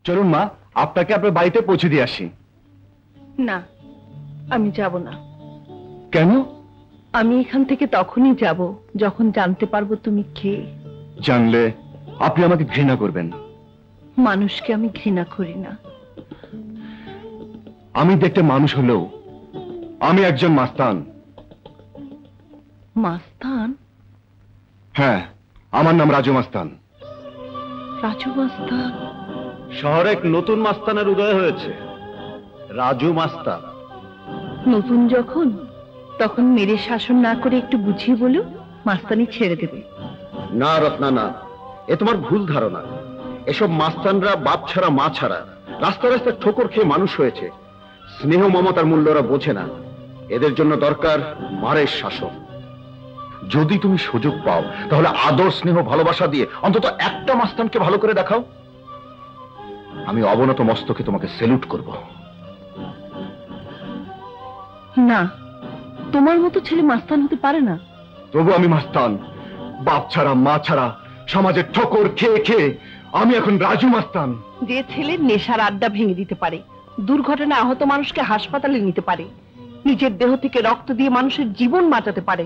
চলুন মা, আপনাকে আপনার বাড়িতে পৌঁছে দিয়ে আসি। না, আমি যাব না। কেন? আমি এখান থেকে তখনই যাব যখন জানতে পারবো তুমি কে। জানলে আপনি আমাকে ঘৃণা করবেন। মানুষকে আমি ঘৃণা করি না। আমি দেখতে মানুষ হলেও আমি একজন মাস্তান। মাস্তান? হ্যাঁ, আমার নাম রাজু মাস্তান। রাজু মাস্তান? শহরে এক নতুন মাস্তানের উদয় হয়েছে, রাজু মাস্তান। নতুন যখন, তখন মেরে শাসন না করে একটু বুঝিয়ে বলো, মাস্তানি ছেড়ে দেবে। না রত্না, না, এ তোমার ভুল ধারণা। এসব মাস্তানরা বাপ ছাড়া মা ছাড়া রাস্তা রাস্তায় ঠোকর খেয়ে মানুষ হয়েছে। স্নেহ মমতার মূল্য ওরা বোঝে না। এদের জন্য দরকার মারের শাসন। যদি তুমি সুযোগ পাও তাহলে আদর, স্নেহ, ভালোবাসা দিয়ে অন্তত একটা মাস্তানকে ভালো করে দেখাও। আমি অবনত মস্তকে তোমাকে সেলুট করব। না, তোমার মতো ছেলে মাস্তান হতে পারে না। তবু আমি মাস্তান। বাপ ছাড়া মা ছাড়া সমাজের ঠোকর খেয়ে খেয়ে আমি এখন রাজু মাস্তান। যে ছেলে নেশার আড্ডা ভেঙে দিতে পারে, দুর্ঘটনা আহত মানুষকে হাসপাতালে নিতে পারে, নিজের দেহ থেকে রক্ত দিয়ে মানুষের জীবন বাঁচাতে পারে,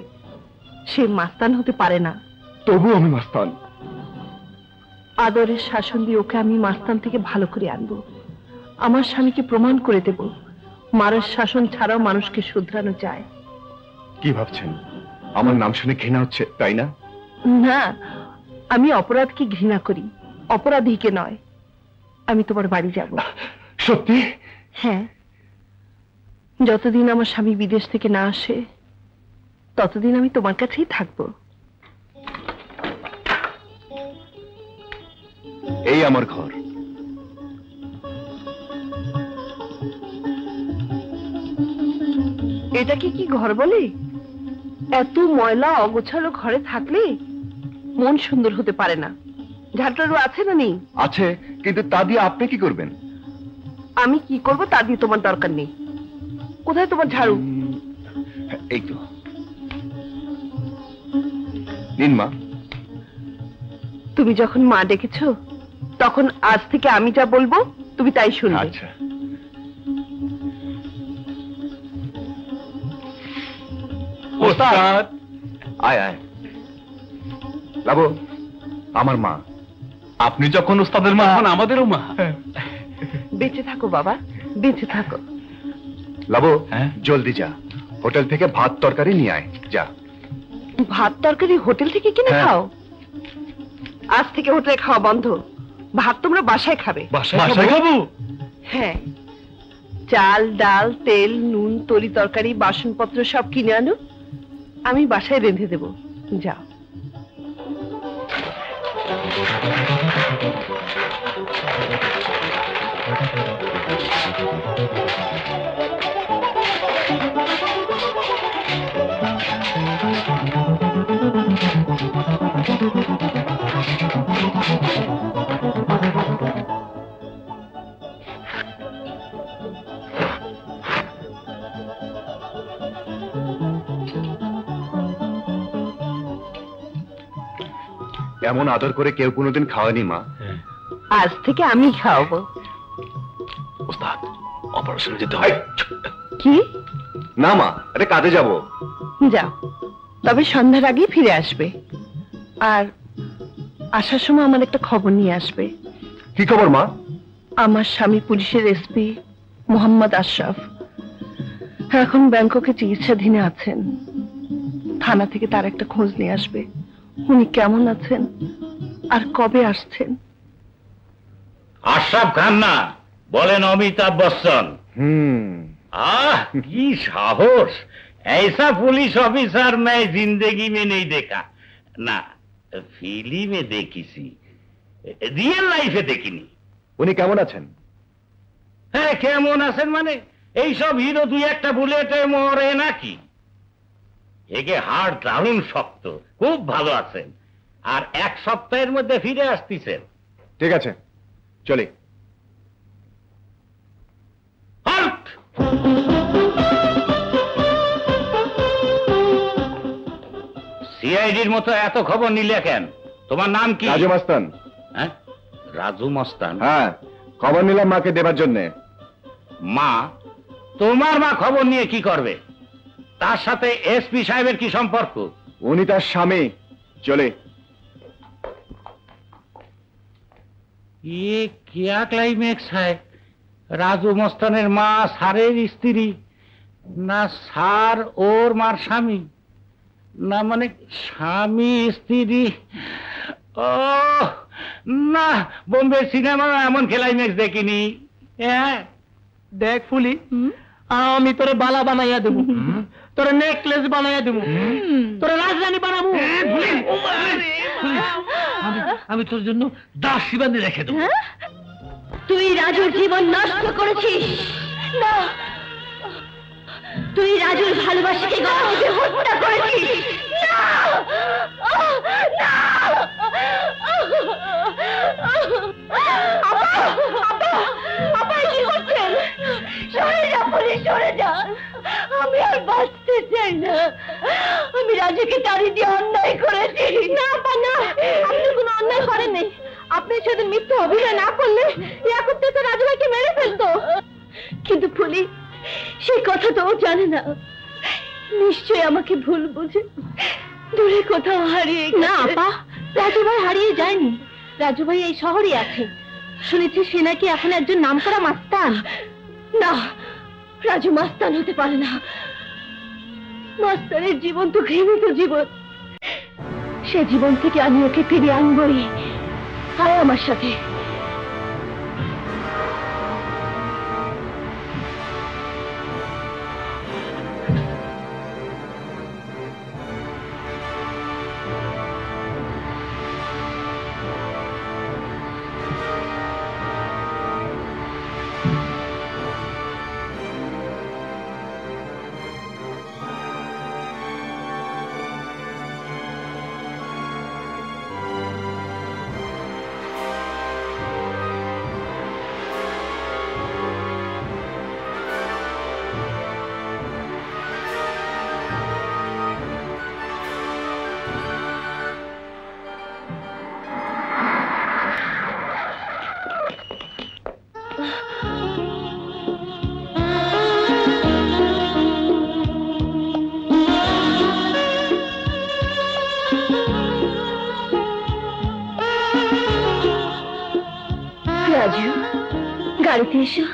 সে মাস্তান হতে পারে না। তবু আমি মাস্তান। আদরের শাসন দিয়ে ওকে আমি মাস্তান থেকে ভালো করে আনবো। আমার স্বামীকে প্রমাণ করে দেব মারের শাসন ছাড়াও মানুষকে শুধরানো যায়। কি ভাবছেন? আমার নাম শুনে ঘৃণা হচ্ছে, তাই না? না, আমি অপরাধকে ঘৃণা করি, অপরাধীকে নয়। আমি তোমার বাড়ি যাব। সত্যি? হ্যাঁ, যতদিন আমার স্বামী বিদেশ থেকে না আসে ততদিন আমি তোমার কাছেই থাকবো। এই আমার ঘর। এটাকে কি ঘর বলে? এত ময়লা অগোছালো ঘরে থাকলে মন সুন্দর হতে পারে না। ঝাড়টারু আছে না নেই? আছে, কিন্তু তা দিয়ে আপনি কি করবেন? আমি কি করব তা দিয়ে তোমার দরকার নেই। কোথায় তোমার ঝাড়ু? এই তো, নিন মা। তুমি যখন মা ডেকেছো তখন আজ থেকে আমি যা বলবো তুমি তাই শুনবে। আচ্ছা। ওস্তাদ, আয় আয়। লাবো, আমার মা। আপনি যখন ওস্তাদের মা, এখন আমাদেরও মা। বেঁচে থাকো বাবা, বেঁচে থাকো। লাবো, জলদি যা, হোটেল থেকে ভাত তরকারি নিয়ে আয়। যা। ভাত তরকারি হোটেল থেকে কিনে খাও? আজ থেকে হোটেলে খাওয়া বন্ধ। ভাত তোমরা বাসায় খাবে। বাসায় খাবো? হ্যাঁ, চাল, ডাল, তেল, নুন, তরি তরকারি, বাসনপত্র সব কিনে আনো, আমি বাসায় রেঁধে দেব। যাও। এমন আদর করে কেউ কোনোদিন খাওয়ানি মা। আজ থেকে আমি খাওয়াবো। ওস্তাদ, অপারেশনে যেতে হয়। কি? না মা, এটা কাজে যাব। যাও, তবে সন্ধ্যার আগেই ফিরে আসবে। আর আসার সময় আমার একটা খবর নিয়ে আসবে। কি খবর মা? আমার স্বামী পুলিশের এসপি মোহাম্মদ আশরাফ এখন ব্যাংককে চিকিৎসাধীনে আছেন। থানা থেকে তার একটা খোঁজ নিয়ে আসবে, উনি কেমন আছেন আর কবে আসছেন। আশরাফ খান না, বলেন অমিতাভ বচ্চন। आह की साहस, ऐसा पुलिस ऑफिसर मैं जिंदगी में नहीं देखा ना, फिल्म में देखी सी, रियल लाइफे देखिनी। উনি কেমন আছেন? হ্যাঁ, কেমন আছেন মানে এই সব হিরো দুই একটা বুলেটে মরে নাকি? একে হাড় দারুণ শক্ত, খুব ভালো আছেন, আর এক সপ্তাহের মধ্যে ফিরে আসতেছেন। ঠিক আছে, চলি। সিআইডির মতো এত খবর নিলে কেন? তোমার নাম কি? রাজু মাস্তান। হ্যাঁ, রাজু মস্তান। হ্যাঁ, খবর নিলাম মাকে দেবার জন্যে। মা? তোমার মা খবর নিয়ে কি করবে? তার সাথে এসপি সাহেবের কি সম্পর্ক? উনি তার স্বামী। চলে। ये क्या क्लाइमैक्स है? राजू मस्ताনের মা সারের স্ত্রী, না সার ওর মার স্বামী, না মানে স্বামী স্ত্রী। ও না, বোম্বে সিনেমা এমন ক্লাইম্যাক্স দেখিনি। হ্যাঁ দেখ ফুলি, আমি তোরে বালা বানাইয়া দেবো, তোরে নেকলেস বানাইয়া দেবো, তোরে রাজরানী বানাবো। আমি তোর জন্য দাসী বানিয়ে রেখে দেবো। তুই রাজুর জীবন নষ্ট করেছিস। না, তুই রাজুর ভালোবাসাকে গর্ভে হত্যা করেছিস। না, না। আপা কি করছেন? সরে যা পুলিশ, সরে যা। আমি আর বাঁচতে চাই না। আমি রাজুকে তাড়ি দিয়ে অন্যায় করেছি। না আপা না, আপনি কোনো অন্যায় করেননি। আপনি সেদিন মিথ্যে অভিনয় না করলে এখন তো রাজু ভাইকে মেরে ফেলতো। কিন্তু ফুলি সেই কথা তো ও জানে না। নিশ্চয়ই আমাকে ভুল বুঝে দূরে কোথাও হারিয়ে গেছে। না আপা, রাজু ভাই হারিয়ে যায়নি। রাজু ভাই এই শহরে আছে। শুনেছি সে নাকি এখন একজন নামকরা মাস্তান। না, রাজু মাস্তান হতে পারে না। মাস্তানের জীবন তো ঘৃণিত জীবন। সে জীবন থেকে আমি ওকে ফিরিয়ে আনবই। আয় আমার সাথে। রাজু, গাড়িতে এসো।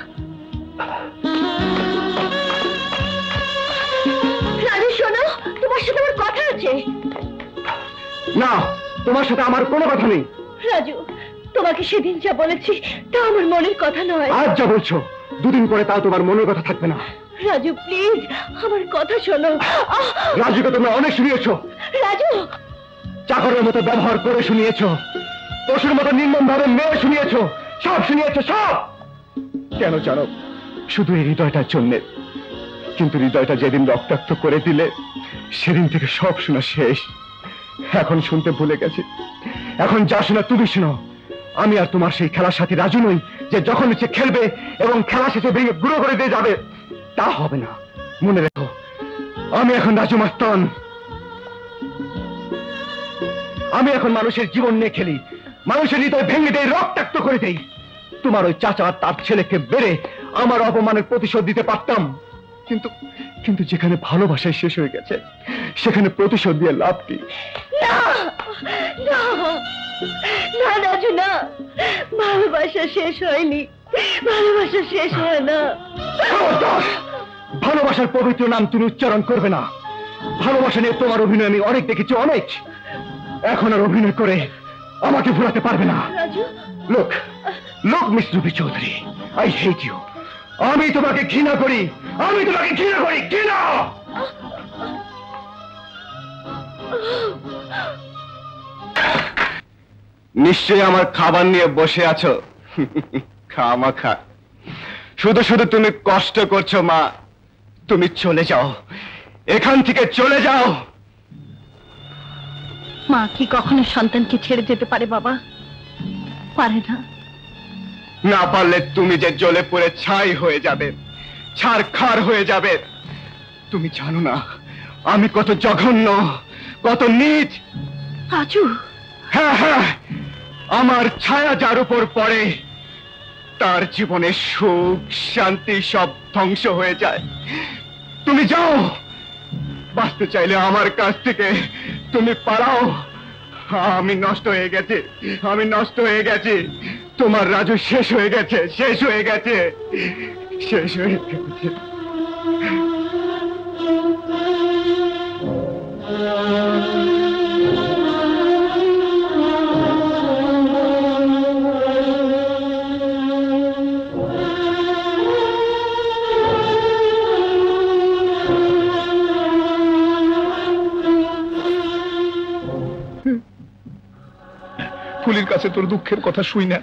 রাজু শোনো, তোমার সাথে আমার কথা আছে। না, তোমার সাথে আমার কোনো কথা নেই। রাজু, তোমাকে সেদিন যা বলেছি তা আমার মনের কথা নয়। আজ যা বলছো দুদিন পরে তাও তোমার মনের কথা থাকবে না। রাজু প্লিজ আমার কথা শোনো। রাজুকে তোমরা অনেক শুনিয়েছো। রাজু, চাকরের মতো ব্যবহার করে শুনিয়েছো, পশুর মতো নির্মম ভাবে মেরে শুনিয়েছো, সব শুনিয়েছো সব। কেন জানো? শুধু এই হৃদয়টার জন্যে। কিন্তু হৃদয়টা যেদিন রক্তাক্ত করে দিলে সেদিন থেকে সব শোনা শেষ। এখন শুনতে ভুলে গেছি। এখন যা শোনা তুমি শোনো। আমি আর তোমার সেই খেলার সাথী রাজু নই যে যখন ইচ্ছে খেলবে এবং খেলা শেষে ভেঙে গুঁড়ো করে দিয়ে যাবে। তা হবে না, মনে রেখো। আমি এখন রাজু মাস্তান। আমি এখন মানুষের জীবন নিয়ে খেলি, মানুষের হৃদয় ভেঙে দেই, রক্তাক্ত করে দেই। তোমার ওই চাচা তার ছেলেকে বেড়ে আমার অপমানের প্রতিশোধ দিতে পারতাম, কিন্তু কিন্তু যেখানে ভালোবাসায় শেষ হয়ে গেছে সেখানে প্রতিশোধ দিয়ে লাভ কি? না না না রাজু, না, ভালোবাসা শেষ হয়নি। ভালোবাসা শেষ হয় না। ভালোবাসার পবিত্র নাম তুমি উচ্চারণ করবে না। ভালোবাসা নিয়ে তোমার অভিনয় আমি অনেক দেখেছি, অনেক। এখন আর অভিনয় করে আমাকে ভুলাতে পারবে না। লোক লোক miss Ruby Chowdhury, I hate you. আমি তোমাকে ঘৃণা করি, আমি তোমাকে ঘৃণা করি, ঘৃণা। নিশ্চয়ই আমার খাবার নিয়ে বসে আছো। খামাখা শুধু শুধু তুমি কষ্ট করছো মা। তুমি চলে যাও, এখান থেকে চলে যাও। মা কি কখনো সন্তানকে ছেড়ে যেতে পারে বাবা? পারে না। না পারলে তুমি যে জ্বলে পড়ে ছাই হয়ে যাবে, ছারখার হয়ে যাবে। তুমি জানো না আমি কত জঘন্য, কত নীচ। রাজু, হ্যাঁ হ্যাঁ, আমার ছায়া যার উপর পড়ে তার জীবনের সুখ শান্তি সব ধ্বংস হয়ে যায়। তুমি যাও, বাঁচতে চাইলে আমার কাছ থেকে তুমি পালাও। আমি নষ্ট হয়ে গেছি, আমি নষ্ট হয়ে গেছি। তোমার রাজু শেষ হয়ে গেছে, শেষ হয়ে গেছে, শেষ হয়ে গেছে। ফুলির কাছে তোর দুঃখের কথা শুই না,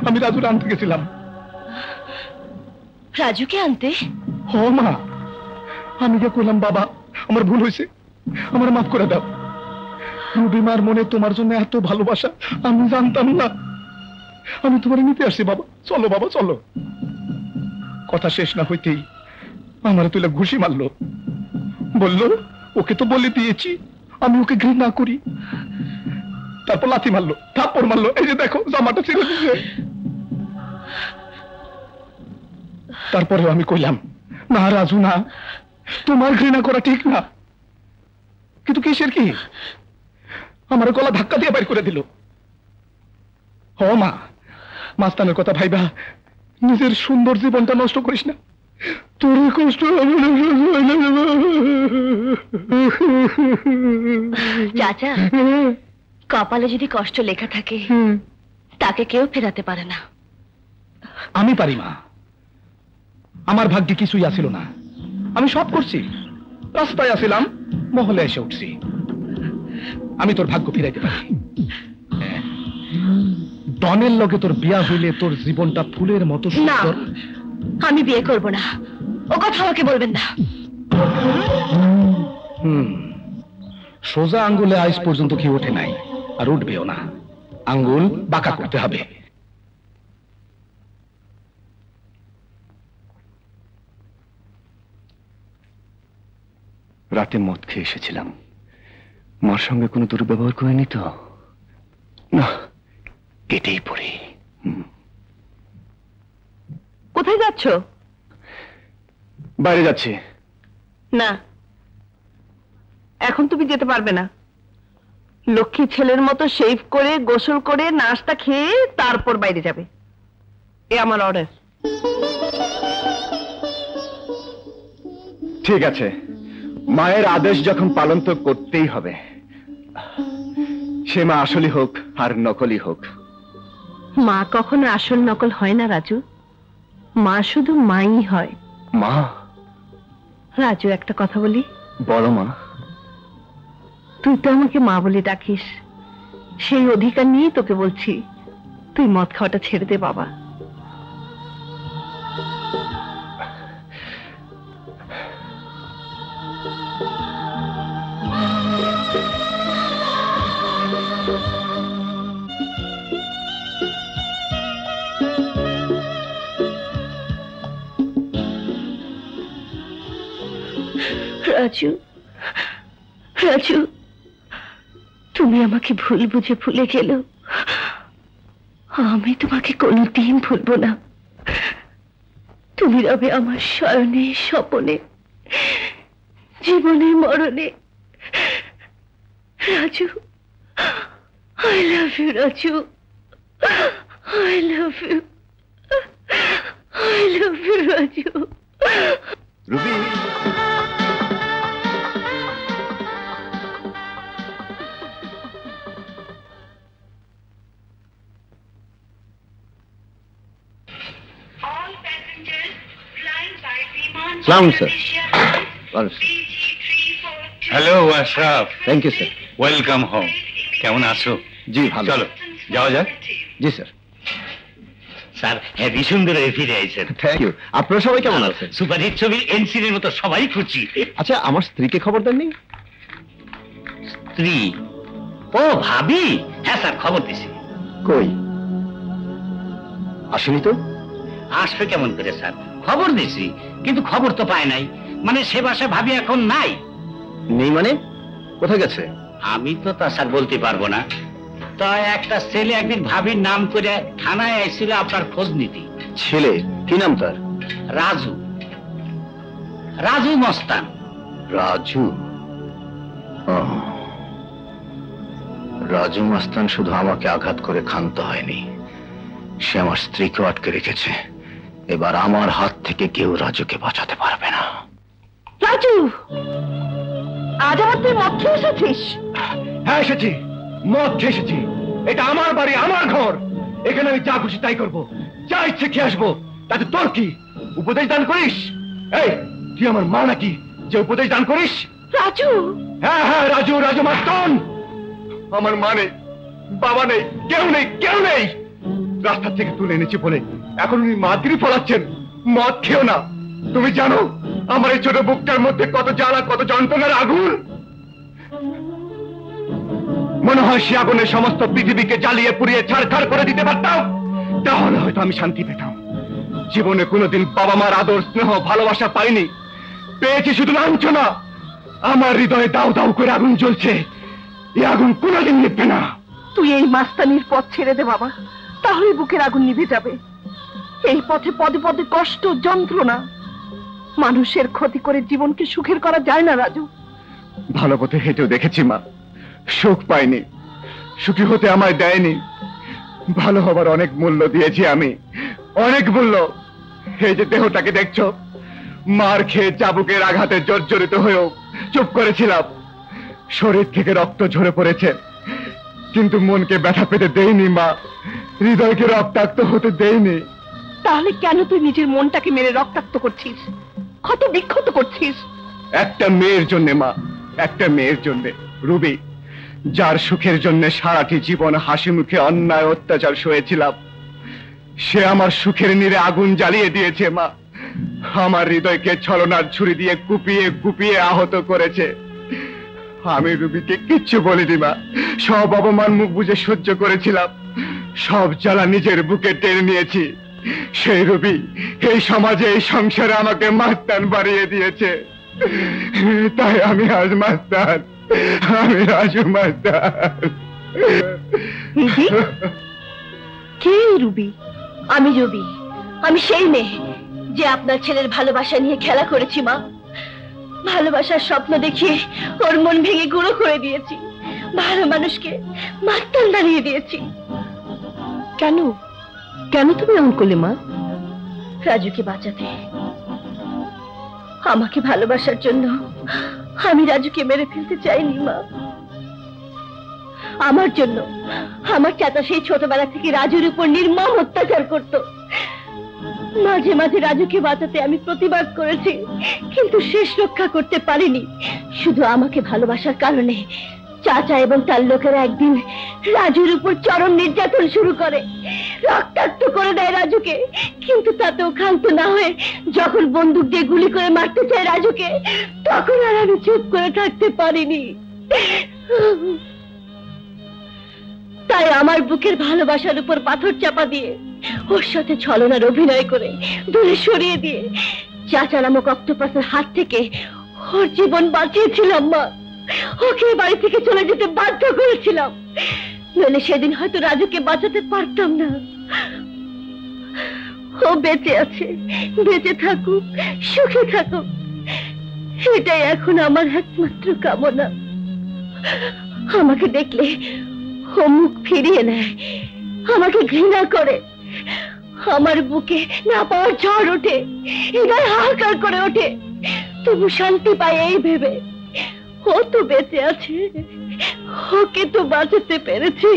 আমি রাজুর আনতে গেছিলাম। রাজুকে আনতে? হ মা, আমি যে কইলাম বাবা আমার ভুল হয়েছে, আমার মাফ করে দাও। রুবিমার মনে তোমার জন্য এত ভালোবাসা আমি জানতাম না। আমি তোমার নিতে আসছি বাবা, চলো বাবা চলো। কথা শেষ না হইতেই আমার তুলে ঘুষি মারলো, বললো ওকে তো বলে দিয়েছি আমি ওকে ঘৃণা করি। তারপর লাথি মারলো, থাপ্পড় মারলো, এই যে দেখো জামাটা ছিঁড়ে দিয়েছে। তারপরেও আমি কইলাম না রাজু না, তোমার ঘৃণা করা ঠিক না। কিন্তু কিসের কি, আমার গলা ধাক্কা দিয়ে বাইর করে দিল। হ মা, মাস্তানের কথা ভাইবা নিজের সুন্দর জীবনটা নষ্ট করিস না, তোর কষ্ট চাচা, কপালে যদি কষ্ট লেখা থাকে তাকে কেউ ফেরাতে পারে না। আমি পারি মা, আমার ভাগ্যে কিছুই আসিল না, আমি সব করছি। রাস্তায় আসিলাম, মহলে এসে উঠছি। আমি তোর ভাগ্য ফিরাইতে পারি। ডনের লগে তোর বিয়া হইলে তোর জীবনটা ফুলের মতো সুন্দর। আমি বিয়ে করব না, ও কথা আমাকে বলবেন না। সোজা আঙ্গুলে আজ পর্যন্ত কি ওঠে নাই, আর উঠবেও না। আঙ্গুল বাঁকা করতে হবে। রাতে মদ খেয়ে এসেছিলাম, মার সঙ্গে কোনো দুর্ব্যবহার করিনি তো? না, কেটেই পড়ি। কোথায় যাচ্ছ? বাইরে যাচ্ছি। না, এখন তুমি যেতে পারবে না। লক্ষ্মী ছেলের মতো শেভ করে গোসল করে নাস্তা খেয়ে তারপর বাইরে যাবে, এ আমার অর্ডার। ঠিক আছে, মায়ের আদেশ যখন পালন তো করতেই হবে। সে মা আসলই হোক আর নকলই হোক। মা কখনো আসল নকল হয় না রাজু, মা শুধু মাই হয়। মা? রাজু একটা কথা বলি। বলো মা। তুই তো আমাকে মা বলে ডাকিস, সেই অধিকার নিয়ে তোকে বলছি, তুই মদ খাওয়াটা ছেড়ে দে বাবা। রাজু, রাজু, তুমি আমাকে ভুল বুঝে ভুলে গেল, আমি তোমাকে কোনোদিন ভুলবো না। তুমি রবে আমার শয়নে স্বপনে, জীবনে মরণে। Raju, I love you Raju, I love you, I love you Raju. Ruby, সালাম sir. Hello Ashraf. Thank you sir. Welcome home. কেমন আছো? জি ভালো। চলো যাওয়া যাক। জি স্যার। স্যার হেভি সুন্দর ফিরে আইছেন। Thank you. আপনারা সবাই কেমন আছেন? সুপারহিট ছবির এনসিনের মতো সবাই খুশি। আচ্ছা, আমার স্ত্রীকে খবর দেননি? স্ত্রী? ও ভাবি? হ্যাঁ স্যার, খবর দিছি। কই আসেনি তো? আসবে কেমন করে স্যার? খবর দিছি কিন্তু খবর তো পায় নাই। মানে সে বাসায় ভাবি এখন নাই। নেই মানে? কোথায় গেছে? আমি তো তা স্যার বলতে পারবো না। তাই একটা ছেলে একদিন ভাবির নাম করে থানায় আইছিল আপনার খোঁজ নিতে। ছেলে কি নাম তার? রাজু, রাজু মস্তান। রাজু? রাজু মস্তান শুধু আমাকে আঘাত করে ক্ষান্ত হয়নি, সে আমার স্ত্রীকেও আটকে রেখেছে। এবার আমার হাত থেকে কেউ রাজুকে বাঁচাতে পারবে না। রাজু, আজ আমার তুই মদ খেয়ে এসেছিস? হ্যাঁ এসেছি, মদ খেয়ে এসেছি। এটা আমার বাড়ি, আমার ঘর, এখানে আমি যা খুশি তাই করবো, যা ইচ্ছে খেয়ে আসবো। তাতে তোর কি? উপদেশ দান করিস? এই তুই আমার মা নাকি যে উপদেশ দান করিস? রাজু! হ্যাঁ হ্যাঁ, রাজু, রাজু মাস্তান। আমার মা নেই, বাবা নেই, কেউ নেই, কেউ নেই। রাস্তা থেকে তুলে এনেছি বলে এখন উনি মাতৃ ফলাচ্ছেন। মদ খেও না। তুমি জানো আমার এই ছোট বুকটার মধ্যে কত জ্বালা, কত যন্ত্রণার আগুন। মনে হয় সে আগুনে সমস্ত পৃথিবীকে জ্বালিয়ে পুড়িয়ে ছাড়খাড় করে দিতে পারতাম, তাহলে হয়তো আমি শান্তি পেতাম। জীবনে কোনোদিন বাবা মার আদর, স্নেহ, ভালোবাসা পাইনি, পেয়েছি শুধু লাঞ্ছনা। আমার হৃদয়ে দাউ দাউ করে আগুন জ্বলছে, এই আগুন কোনোদিন নিভবে না। তুই এই মাস্তানির পথ ছেড়ে দে বাবা, তাহলে বুকের আগুন নিভে যাবে। এই পথে পদে পদে কষ্ট, যন্ত্রণা। মানুষের ক্ষতি করে জীবনকে সুখের করা যায় না রাজু। ভালো পথে হেঁটেও দেখেছি মা, সুখ পাইনি, সুখী হতে আমায় দেয়নি। ভালো হবার অনেক মূল্য দিয়েছি আমি, অনেক মূল্য। এই যে দেহটাকে দেখছো, মার খেয়ে চাবুকের আঘাতে জর্জরিত হয়েও চুপ করেছিলাম। শরীর থেকে রক্ত ঝরে পড়েছে, কিন্তু মনকে ব্যথা পেতে দেইনি মা, হৃদয়কে রক্তাক্ত হতে দেইনি। তাহলে কেন তুই নিজের মনটাকে মেরে রক্তাক্ত করছিস, ক্ষত বিক্ষত করছিস? একটা মেয়ের জন্য মা, একটা মেয়ের জন্য, রুবি, যার সুখের জন্য সারাটি জীবন হাসি মুখে অন্যায় অত্যাচার সয়েছিলাম। সে আমার সুখের নীড়ে আগুন জ্বালিয়ে দিয়েছে মা। আমার হৃদয়কে ছলনার ছুরি দিয়ে কুপিয়ে কুপিয়ে আহত করেছে। আমি রুবিকে কিচ্ছু বলিনি মা, সব অপমান মুখ বুজে সহ্য করেছিলাম, সব জ্বালা নিজের বুকে টেনে নিয়েছি। সেই রুবি এই সমাজে, এই সংসারে আমাকে মাস্তান বাড়িয়ে দিয়েছে। তাই আমি আজ মাস্তান, আমি রাজু মাস্তান। রুবি? কে রুবি? আমি রুবি, আমি সেই মেয়ে যে আপনার ছেলের ভালোবাসা নিয়ে খেলা করেছি মা। ভালোবাসার স্বপ্ন দেখিয়ে ওর মন ভেঙে গুঁড়ো করে দিয়েছি, ভালো মানুষকে মাস্তান বানিয়ে দিয়েছি। কেন কেন তুমি এমন করলে মা? রাজুকে বাঁচাতে, আমাকে ভালোবাসার জন্য আমি রাজুকে মেরে ফেলতে চাইনি মা। আমার জন্য আমার চাচা সেই ছোটবেলা থেকে রাজুর উপর নির্মম অত্যাচার করত। মাঝে মাঝে রাজুকে বাঁচাতে আমি প্রতিবাদ করেছি, কিন্তু শেষ রক্ষা করতে পারিনি। শুধু আমাকে ভালোবাসার কারণে চাচা এবং তার লোকেরা একদিন রাজুর উপর চরম নির্যাতন শুরু করে, রক্তাক্ত করে দেয় রাজুকে। কিন্তু তাতেও ক্ষান্ত না হয়ে যখন বন্দুক দিয়ে গুলি করে মারতে চায় রাজুকে, তখন আর আমি চুপ করে থাকতে পারিনি। তাই আমার বুকের ভালোবাসার উপর পাথর চাপা দিয়ে, ওর সাথে ছলনার অভিনয় করে দূরে সরিয়ে দিয়ে চাচা নামক অক্টোপাসের হাত থেকে ওর জীবন বাঁচিয়েছিলাম মা। ওকে বাড়ি থেকে চলে যেতে বাধ্য করেছিলাম, নইলে সেদিন হয়তো রাজুকে বাঁচাতে পারতাম না। ও বেঁচে আছে, বেঁচে থাকুক, সুখে থাকুক, এটাই এখন আমার একমাত্র কামনা। আমাকে দেখলে ও মুখ ফিরিয়ে নেয়, আমাকে ঘৃণা করে, আমার বুকে না পাওয়ার ঝড় ওঠে, হৃদয় হাহাকার করে ওঠে, তবু শান্তি পায় এই ভেবে ও তো বেঁচে আছে, ওকে তো বাঁচাতে পেরেছি।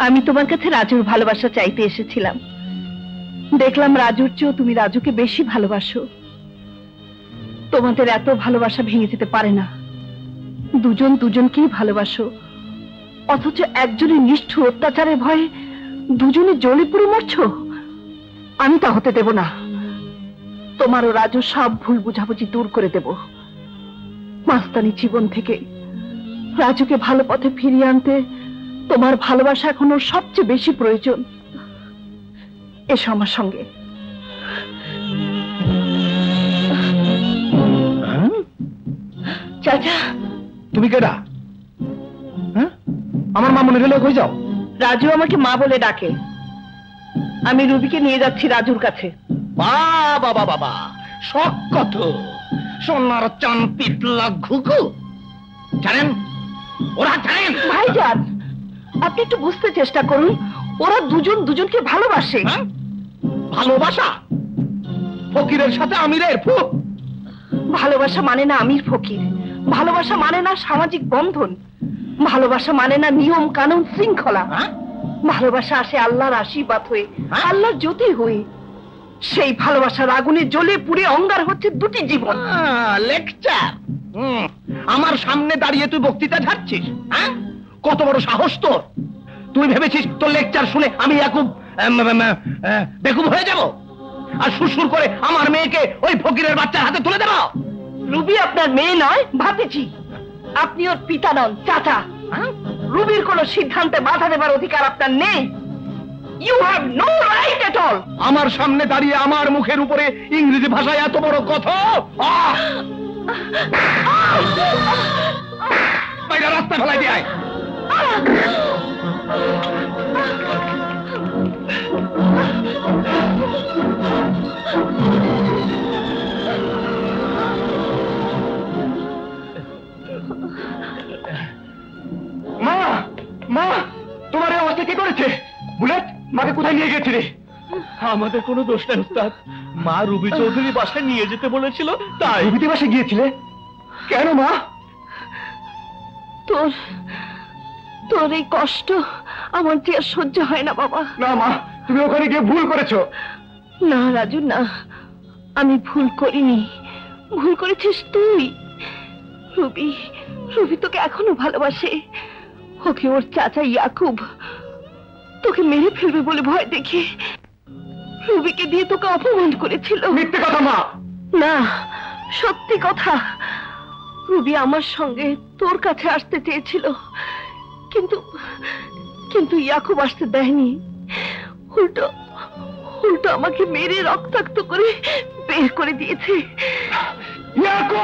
আমি তোমার কাছে রাজুর ভালোবাসা চাইতে এসেছিলাম, দেখলাম রাজুর চেয়েও তুমি রাজুকে বেশি ভালোবাসো। তোমাদের এত ভালোবাসা ভেঙে যেতে পারে না, দুজন দুজনকেই ভালোবাসো, অথচ একজনের নিষ্ঠুর অত্যাচারের ভয়ে দুজনে জ্বলে পুড়ে মরছো। আমি তা হতে দেব না। তোমার ও রাজু সব ভুল বুঝাবুঝি দূর করে দেব। মাস্তানি জীবন থেকে রাজুকে ভালো পথে ফিরিয়ে আনতে তোমার ভালোবাসা এখন ওর সবচেয়ে বেশি প্রয়োজন। এসো আমার সঙ্গে। চাচা, তুমি কেডা? হ্যাঁ, আমার মা মনে হলো কই যাও? রাজু আমাকে মা বলে ডাকে। আমি রুবিকে নিয়ে যাচ্ছি রাজুর কাছে। বাবা বাবা বাবা, শখ কত! সোনার চান পিতলা ঘুঘু, জানেন ওরা, জানেন? ভাইজান, আপনি একটু বুঝতে চেষ্টা করুন, ওরা দুজন দুজনকে ভালোবাসে। হ্যাঁ? ভালোবাসা? ফকিরের সাথে আমিরের ফুক? ভালোবাসা মানে না আমির ফকির, ভালোবাসা মানে না সামাজিক বন্ধন, ভালোবাসা মানে না নিয়ম কানুন শৃঙ্খলা। হ্যাঁ? ভালোবাসা আসে আল্লাহর আশীর্বাদ হয়ে, হ্যাঁ? আল্লাহর জ্যোতি হয়ে। সেই ভালোবাসার আগুনে জ্বলে পুড়ে অঙ্গার হচ্ছে দুটি জীবন। লেকচার! আমার সামনে দাঁড়িয়ে তুই বক্তৃতা ঝাড়ছিস? হ্যাঁ? কত বড় সাহস তোর! তুই ভেবেছিস তোর লেকচার শুনে আমি এখন বেকুব হয়ে যাব আর সুরসুর করে আমার মেয়েকে ওই ফকিরের বাচ্চার হাতে তুলে দেব? রুবি আপনার মেয়ে নয়, ভাতিজি। আপনি ওর পিতা নন, চাচা। হ্যাঁ? রুবির কোন সিদ্ধান্তে বাধা দেবার অধিকার আপনার নেই। You have no right at all. আমার সামনে দাঁড়িয়ে আমার মুখের উপরে ইংরেজি ভাষায় এত বড় কথা! বাইরে রাস্তা ফেলাই দিয়ে আয়। মা, মা, তোমার এই অবস্থা কি করেছে? বুলেট, মাকে কোথায় নিয়ে গেছিলে? আমাদের কোনো দোষ নেই উস্তাদ, মা রুবি চৌধুরী বাসায় নিয়ে যেতে বলেছিল, তাই। রুবিতে বাসায় গিয়েছিলে কেন মা? তোর তোর এই কষ্ট আমার যে আর সহ্য হয় না বাবা। না মা, তুমি ওখানে গিয়ে ভুল করেছো। না রাজু, না, আমি ভুল করিনি, ভুল করেছিস তুই। রুবি রুবি তোকে এখনো ভালোবাসে। ওকে ওর চাচা ইয়াকুব তোকে মেরে ফেলবে বলে ভয় দেখে রুবিকে দিয়ে তোকে অপমান করেছিল। মিথ্যে কথা মা। না, সত্যি কথা। রুবি আমার সঙ্গে তোর কাছে আসতে চেয়েছিল, কিন্তু কিন্তু ইয়াকুব আসতে দেয়নি। উল্টো উল্টো আমাকে মেরে রক্তাক্ত করে বের করে দিয়েছে। ইয়াকুব!